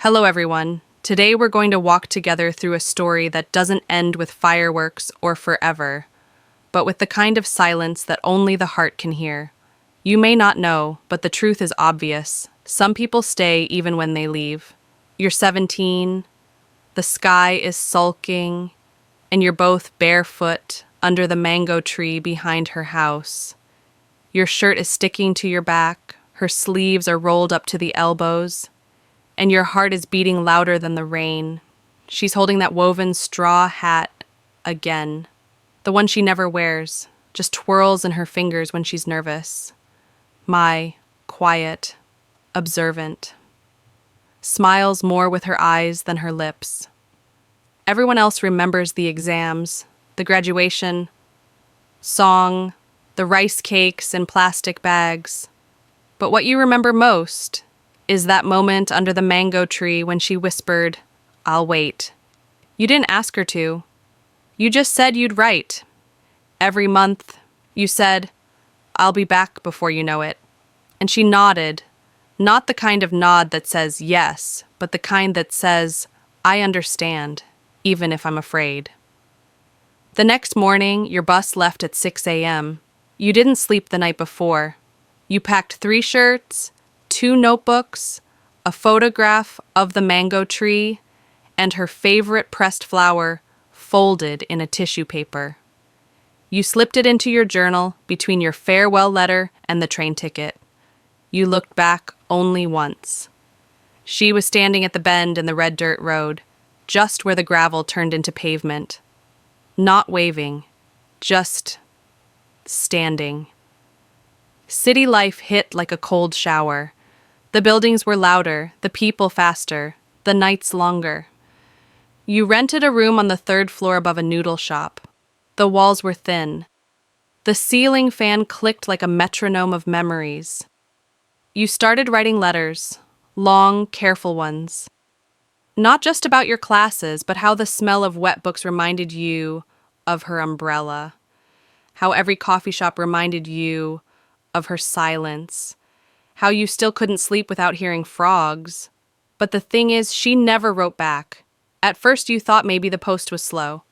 Hello, everyone. Today we're going to walk together through a story that doesn't end with fireworks or forever, but with the kind of silence that only the heart can hear. You may not know, but the truth is obvious. Some people stay even when they leave. You're 17, the sky is sulking, and you're both barefoot under the mango tree behind her house. Your shirt is sticking to your back, her sleeves are rolled up to the elbows, and your heart is beating louder than the rain. She's holding that woven straw hat again, the one she never wears, just twirls in her fingers when she's nervous. My, quiet, observant. Smiles more with her eyes than her lips. Everyone else remembers the exams, the graduation, song, the rice cakes in plastic bags. But what you remember most is that moment under the mango tree when she whispered, "I'll wait." You didn't ask her to. You just said you'd write. Every month, you said, "I'll be back before you know it." And she nodded, not the kind of nod that says yes, but the kind that says, "I understand, even if I'm afraid." The next morning, your bus left at 6 a.m. You didn't sleep the night before. You packed 3 shirts, 2 notebooks, a photograph of the mango tree, and her favorite pressed flower folded in a tissue paper. You slipped it into your journal between your farewell letter and the train ticket. You looked back only once. She was standing at the bend in the red dirt road, just where the gravel turned into pavement. Not waving, just standing. City life hit like a cold shower. The buildings were louder, the people faster, the nights longer. You rented a room on the 3rd floor above a noodle shop. The walls were thin. The ceiling fan clicked like a metronome of memories. You started writing letters, long, careful ones. Not just about your classes, but how the smell of wet books reminded you of her umbrella. How every coffee shop reminded you of her silence. How you still couldn't sleep without hearing frogs. But the thing is, she never wrote back. At first you thought maybe the post was slow.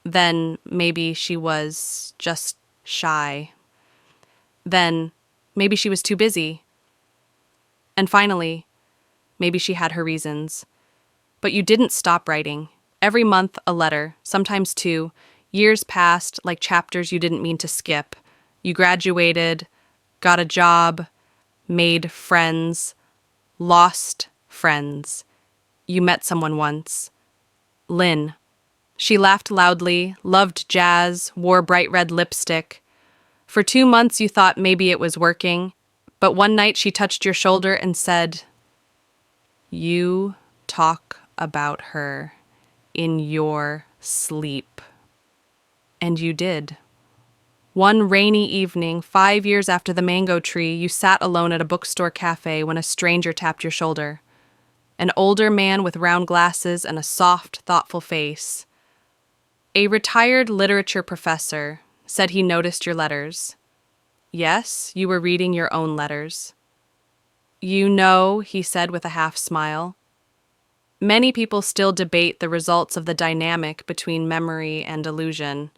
Then maybe she was just shy. Then maybe she was too busy. And finally, maybe she had her reasons. But you didn't stop writing. Every month, a letter, sometimes 2. Years passed like chapters you didn't mean to skip. You graduated, got a job, made friends, lost friends. You met someone once. Lynn. She laughed loudly, loved jazz, wore bright red lipstick. For 2 months you thought maybe it was working, but one night she touched your shoulder and said, "You talk about her in your sleep." And you did. One rainy evening, 5 years after the mango tree, you sat alone at a bookstore cafe when a stranger tapped your shoulder. An older man with round glasses and a soft, thoughtful face. A retired literature professor said he noticed your letters. Yes, you were reading your own letters. "You know," he said with a half smile, "many people still debate the results of the dynamic between memory and illusion.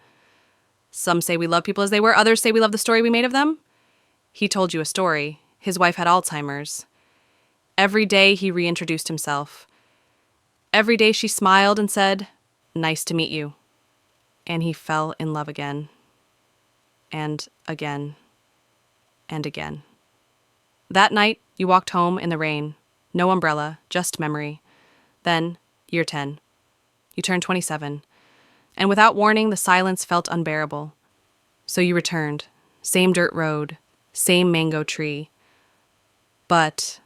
Some say we love people as they were, others say we love the story we made of them." He told you a story. His wife had Alzheimer's. Every day he reintroduced himself. Every day she smiled and said, "Nice to meet you." And he fell in love again. And again. And again. That night, you walked home in the rain. No umbrella, just memory. Then, year 10. You turned 27. And without warning, the silence felt unbearable. So you returned. Same dirt road, same mango tree. But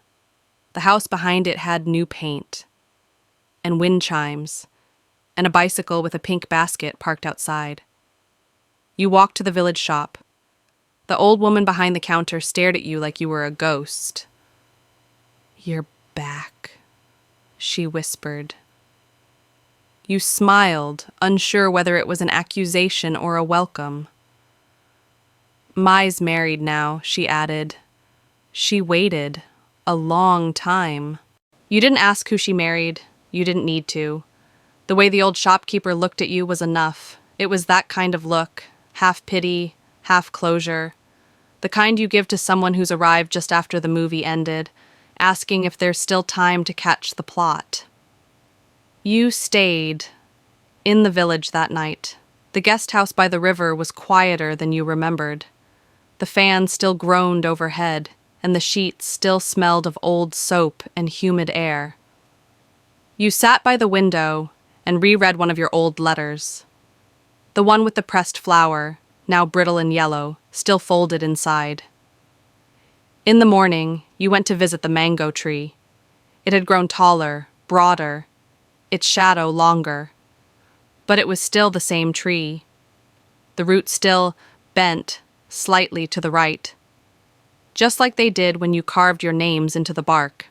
the house behind it had new paint, and wind chimes, and a bicycle with a pink basket parked outside. You walked to the village shop. The old woman behind the counter stared at you like you were a ghost. "You're back," she whispered. You smiled, unsure whether it was an accusation or a welcome. "Mai's married now," she added. She waited a long time. You didn't ask who she married. You didn't need to. The way the old shopkeeper looked at you was enough. It was that kind of look, half pity, half closure. The kind you give to someone who's arrived just after the movie ended, asking if there's still time to catch the plot. You stayed in the village that night. The guest house by the river was quieter than you remembered. The fan still groaned overhead, and the sheets still smelled of old soap and humid air. You sat by the window and reread one of your old letters. The one with the pressed flower, now brittle and yellow, still folded inside. In the morning, you went to visit the mango tree. It had grown taller, broader, its shadow longer. But it was still the same tree. The roots still bent slightly to the right, just like they did when you carved your names into the bark.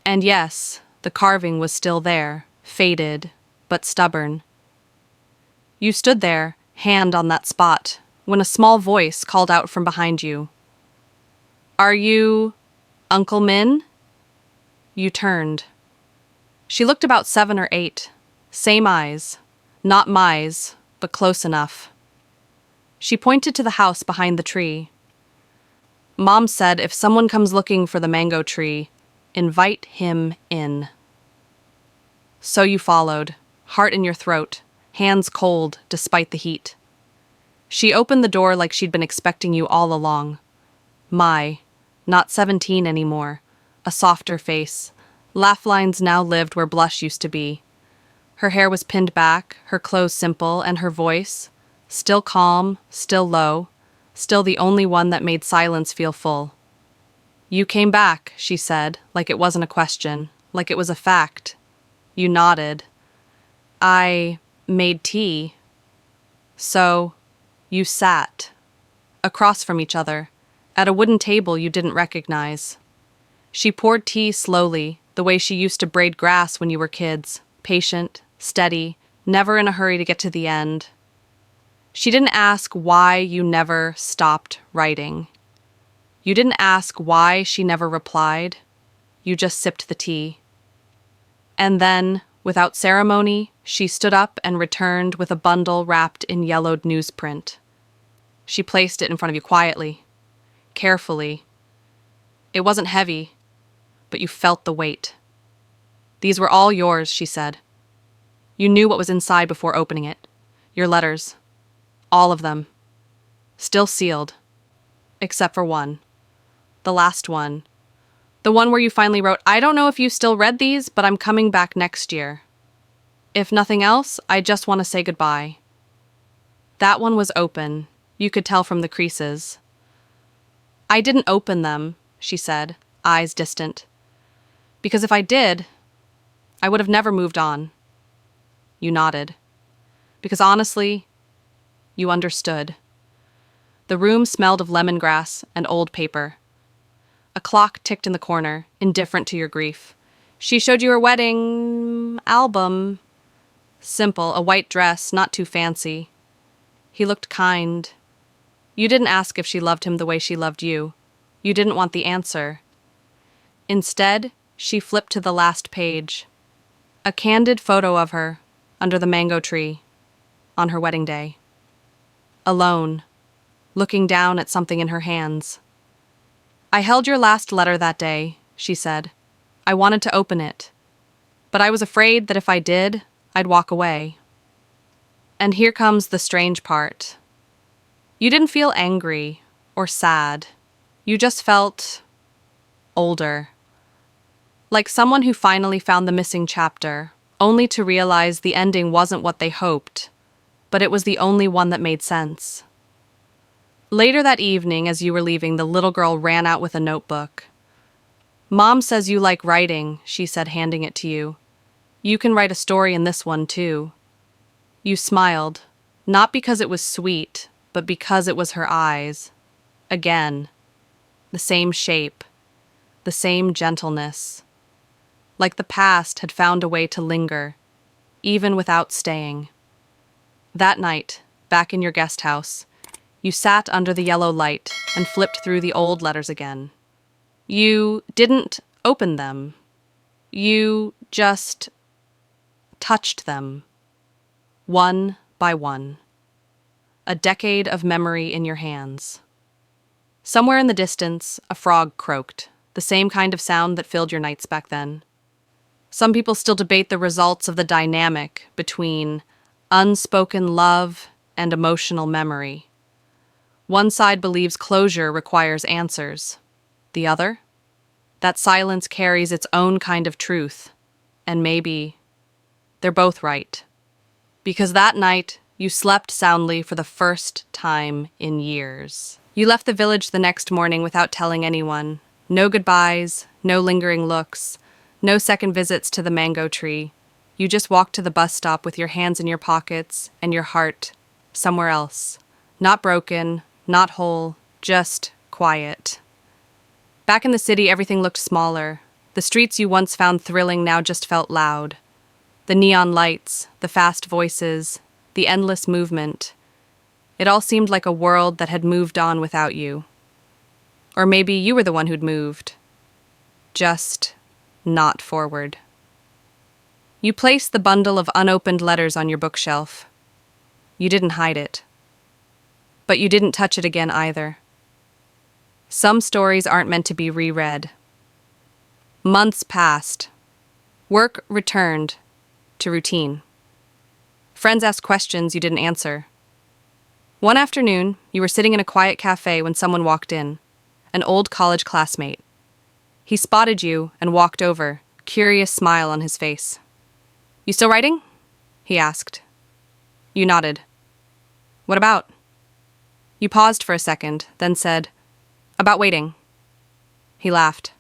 And yes, the carving was still there, faded, but stubborn. You stood there, hand on that spot, when a small voice called out from behind you. "Are you Uncle Min?" You turned. She looked about 7 or 8, same eyes, not Mai's, but close enough. She pointed to the house behind the tree. "Mom said if someone comes looking for the mango tree, invite him in." So you followed, heart in your throat, hands cold despite the heat. She opened the door like she'd been expecting you all along. Mai, not 17 anymore, a softer face, laugh lines now lived where blush used to be. Her hair was pinned back, her clothes simple, and her voice, still calm, still low, still the only one that made silence feel full. "You came back," she said, like it wasn't a question, like it was a fact. You nodded. "I made tea." So, you sat, across from each other, at a wooden table you didn't recognize. She poured tea slowly, the way she used to braid grass when you were kids, patient, steady, never in a hurry to get to the end. She didn't ask why you never stopped writing. You didn't ask why she never replied. You just sipped the tea. And then, without ceremony, she stood up and returned with a bundle wrapped in yellowed newsprint. She placed it in front of you quietly, carefully. It wasn't heavy, but you felt the weight. "These were all yours," she said. You knew what was inside before opening it. Your letters. All of them. Still sealed. Except for one. The last one. The one where you finally wrote, "I don't know if you still read these, but I'm coming back next year. If nothing else, I just want to say goodbye." That one was open. You could tell from the creases. "I didn't open them," she said, eyes distant. "Because if I did, I would have never moved on." You nodded. Because honestly, you understood. The room smelled of lemongrass and old paper. A clock ticked in the corner, indifferent to your grief. She showed you her wedding album. Simple, a white dress, not too fancy. He looked kind. You didn't ask if she loved him the way she loved you. You didn't want the answer. Instead, she flipped to the last page. A candid photo of her, under the mango tree, on her wedding day. Alone, looking down at something in her hands. "I held your last letter that day," she said. "I wanted to open it, but I was afraid that if I did, I'd walk away." And here comes the strange part. You didn't feel angry or sad. You just felt older. Like someone who finally found the missing chapter, only to realize the ending wasn't what they hoped, but it was the only one that made sense. Later that evening, as you were leaving, the little girl ran out with a notebook. "Mom says you like writing," she said, handing it to you. "You can write a story in this one, too." You smiled, not because it was sweet, but because it was her eyes. Again. The same shape. The same gentleness. Like the past had found a way to linger, even without staying. That night, back in your guest house, you sat under the yellow light and flipped through the old letters again. You didn't open them. You just touched them, one by one. A decade of memory in your hands. Somewhere in the distance, a frog croaked, the same kind of sound that filled your nights back then. Some people still debate the results of the dynamic between unspoken love and emotional memory. One side believes closure requires answers. The other? That silence carries its own kind of truth. And maybe they're both right. Because that night, you slept soundly for the first time in years. You left the village the next morning without telling anyone. No goodbyes, no lingering looks, no second visits to the mango tree. You just walked to the bus stop with your hands in your pockets and your heart somewhere else. Not broken, not whole, just quiet. Back in the city, everything looked smaller. The streets you once found thrilling now just felt loud. The neon lights, the fast voices, the endless movement. It all seemed like a world that had moved on without you. Or maybe you were the one who'd moved. Just not forward. You placed the bundle of unopened letters on your bookshelf. You didn't hide it. But you didn't touch it again either. Some stories aren't meant to be reread. Months passed. Work returned to routine. Friends asked questions you didn't answer. One afternoon, you were sitting in a quiet cafe when someone walked in, an old college classmate. He spotted you and walked over, curious smile on his face. "You still writing?" he asked. You nodded. "What about?" You paused for a second, then said, "About waiting." He laughed.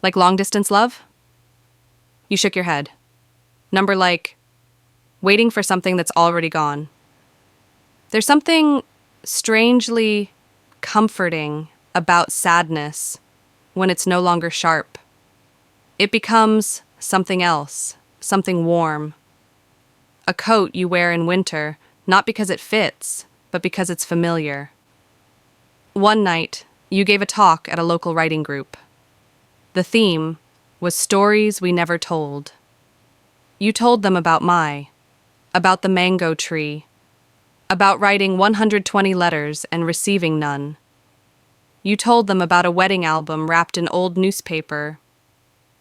"Like long-distance love?" You shook your head. Number like, waiting for something that's already gone. There's something strangely comforting about sadness when it's no longer sharp. It becomes something else, something warm. A coat you wear in winter, not because it fits, but because it's familiar. One night, you gave a talk at a local writing group. The theme was stories we never told. You told them about about the mango tree, about writing 120 letters and receiving none. You told them about a wedding album wrapped in old newspaper,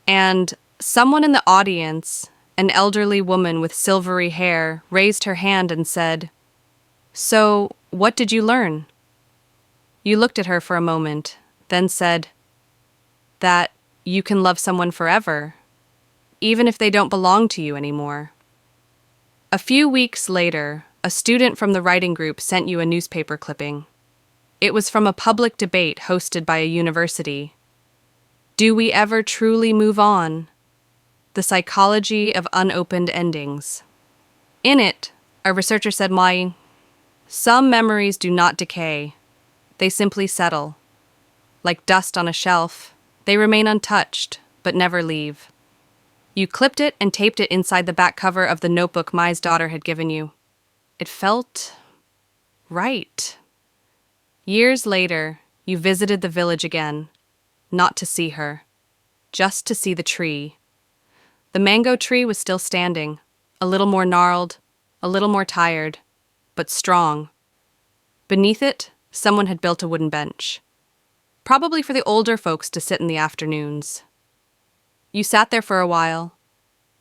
and someone in the audience, an elderly woman with silvery hair, raised her hand and said, "So, what did you learn?" You looked at her for a moment, then said, "That you can love someone forever, even if they don't belong to you anymore." A few weeks later, a student from the writing group sent you a newspaper clipping. It was from a public debate hosted by a university. Do we ever truly move on? The psychology of unopened endings. In it, a researcher said, some memories do not decay. They simply settle. Like dust on a shelf, they remain untouched, but never leave. You clipped it and taped it inside the back cover of the notebook Mai's daughter had given you. It felt right. Years later, you visited the village again, not to see her, just to see the tree. The mango tree was still standing, a little more gnarled, a little more tired, but strong. Beneath it, someone had built a wooden bench, probably for the older folks to sit in the afternoons. You sat there for a while,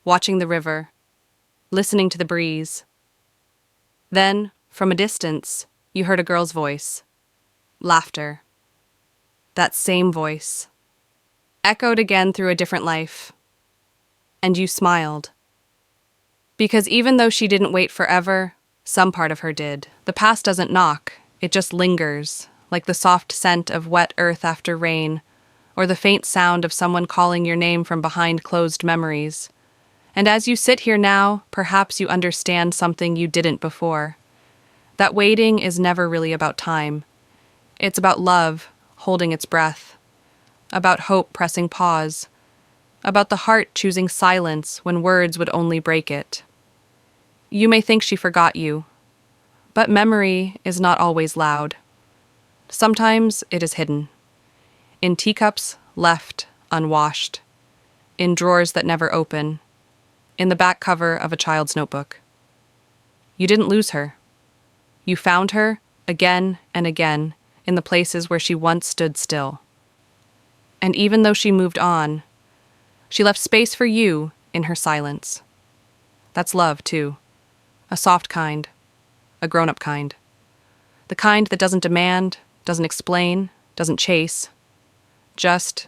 watching the river, listening to the breeze. Then, from a distance, you heard a girl's voice. Laughter. That same voice. Echoed again through a different life. And you smiled. Because even though she didn't wait forever, some part of her did. The past doesn't knock, it just lingers, like the soft scent of wet earth after rain, or the faint sound of someone calling your name from behind closed memories. And as you sit here now, perhaps you understand something you didn't before. That waiting is never really about time. It's about love holding its breath, about hope pressing pause, about the heart choosing silence when words would only break it. You may think she forgot you, but memory is not always loud. Sometimes it is hidden. In teacups left unwashed. in drawers that never open, in the back cover of a child's notebook. You didn't lose her. You found her again and again in the places where she once stood still. And even though she moved on, she left space for you in her silence. That's love, too. A soft kind. A grown-up kind. The kind that doesn't demand, doesn't explain, doesn't chase. Just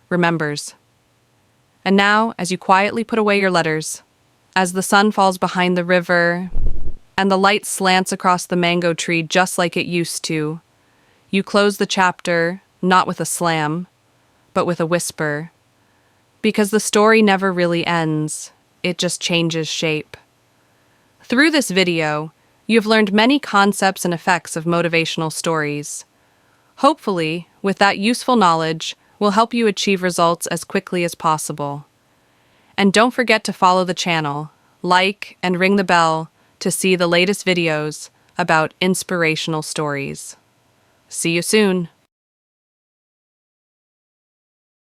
remembers. And now, as you quietly put away your letters, as the sun falls behind the river, and the light slants across the mango tree just like it used to, you close the chapter, not with a slam, but with a whisper. Because the story never really ends, it just changes shape. Through this video, you have learned many concepts and effects of motivational stories. Hopefully, with that useful knowledge, will help you achieve results as quickly as possible. And don't forget to follow the channel, like, and ring the bell to see the latest videos about inspirational stories. See you soon!